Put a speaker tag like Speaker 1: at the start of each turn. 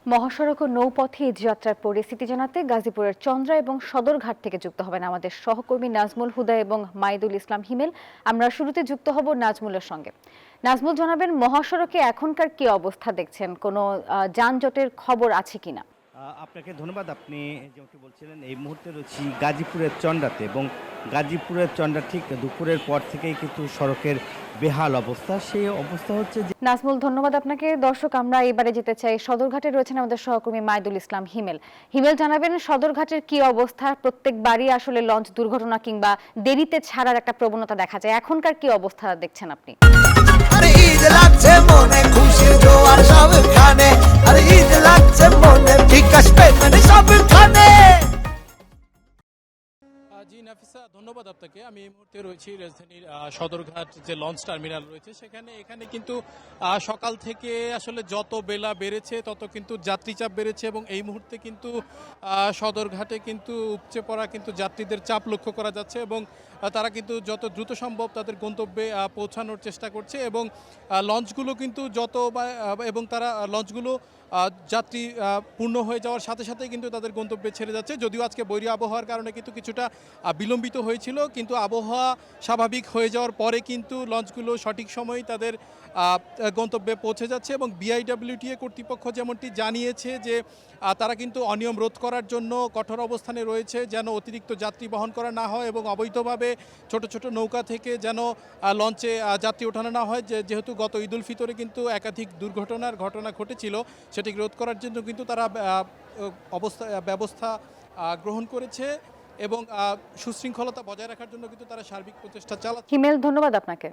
Speaker 1: মহাসড়ক ও নৌপথে ঈদযাত্রার পরিস্থিতি জানাতে গাজীপুরের চন্দ্রা এবং সদরঘাট থেকে যুক্ত হবেন আমাদের সহকর্মী নাজমুল হুদা এবং মাইদুল ইসলাম হিমেল। আমরা শুরুতে যুক্ত হব নাজমুলের সঙ্গে। নাজমুল, জানাবেন মহাসড়কে এখনকার কি অবস্থা দেখছেন, কোনো যানজটের খবর আছে কিনা?
Speaker 2: আপনাকে ধন্যবাদ। আপনি যেমনটি বলছিলেন, এই মুহূর্তে রয়েছি গাজীপুরের চন্দ্রাতে, এবং গাজীপুরের চন্দ্রা ঠিক দুপুরের পর থেকেই কিন্তু সড়কের বেহাল অবস্থা। সেই অবস্থা হচ্ছে যে
Speaker 1: নাজমুল, ধন্যবাদ আপনাকে। দর্শক, আমরা এবারে যেতে চাই সদরঘাটে রয়েছেন আমাদের সহকর্মী মাইদুল ইসলাম হিমেল। হিমেল, জানাবেন সদরঘাটের কি অবস্থা? প্রত্যেকবারই আসলে লঞ্চ দুর্ঘটনা কিংবা দেরিতে ছাড়ার একটা প্রবণতা দেখা যায়, এখনকার কি অবস্থা দেখছেন আপনি?
Speaker 3: আরে ঈদ লাগছে মনে, খুশির জোয়ার সবখানে। আরে ঈদ লাগছে মনে, বিকাশ পেমেন্ট সবখানে।
Speaker 4: জি নাফিসা, ধন্যবাদ আপনাকে। আমি এই মুহূর্তে রয়েছি রাজধানীর সদরঘাট যে লঞ্চ টার্মিনাল রয়েছে এখানে কিন্তু সকাল থেকে আসলে যত বেলা বেড়েছে তত কিন্তু যাত্রী চাপ বেড়েছে, এবং এই মুহূর্তে কিন্তু সদরঘাটে কিন্তু উপচে পড়া কিন্তু যাত্রীদের চাপ লক্ষ্য করা যাচ্ছে, এবং তারা কিন্তু যত দ্রুত সম্ভব তাদের গন্তব্যে পৌঁছানোর চেষ্টা করছে, এবং লঞ্চগুলো কিন্তু এবং তারা লঞ্চগুলো যাত্রী পূর্ণ হয়ে যাওয়ার সাথে সাথেই কিন্তু তাদের গন্তব্যে ছেড়ে যাচ্ছে। যদিও আজকে বৈরী আবহাওয়ার কারণে কিন্তু কিছুটা বিলম্বিত হয়েছিল, কিন্তু আবহাওয়া স্বাভাবিক হয়ে যাওয়ার পরে কিন্তু লঞ্চগুলো সঠিক সময়েই তাদের গন্তব্যে পৌঁছে যাচ্ছে, এবং বিআইডব্লিউটিএ কর্তৃপক্ষ যেমনটি জানিয়েছে যে তারা কিন্তু অনিয়ম রোধ করার জন্য কঠোর অবস্থানে রয়েছে, যেন অতিরিক্ত যাত্রী বহন করা না হয় এবং অবৈধভাবে ছোট ছোট নৌকা থেকে যেন লঞ্চে যাত্রী ওঠানো না হয়। যেহেতু গত ঈদ উল ফিতরে কিন্তু একাধিক দুর্ঘটনার ঘটনা ঘটেছিল, সেটি রোধ করার জন্য কিন্তু তারা ব্যবস্থা গ্রহণ করেছে, এবং সুশৃঙ্খলতা বজায় রাখার জন্য কিন্তু তারা সার্বিক প্রচেষ্টা চালাচ্ছে।
Speaker 1: হিমেল, ধন্যবাদ আপনাকে।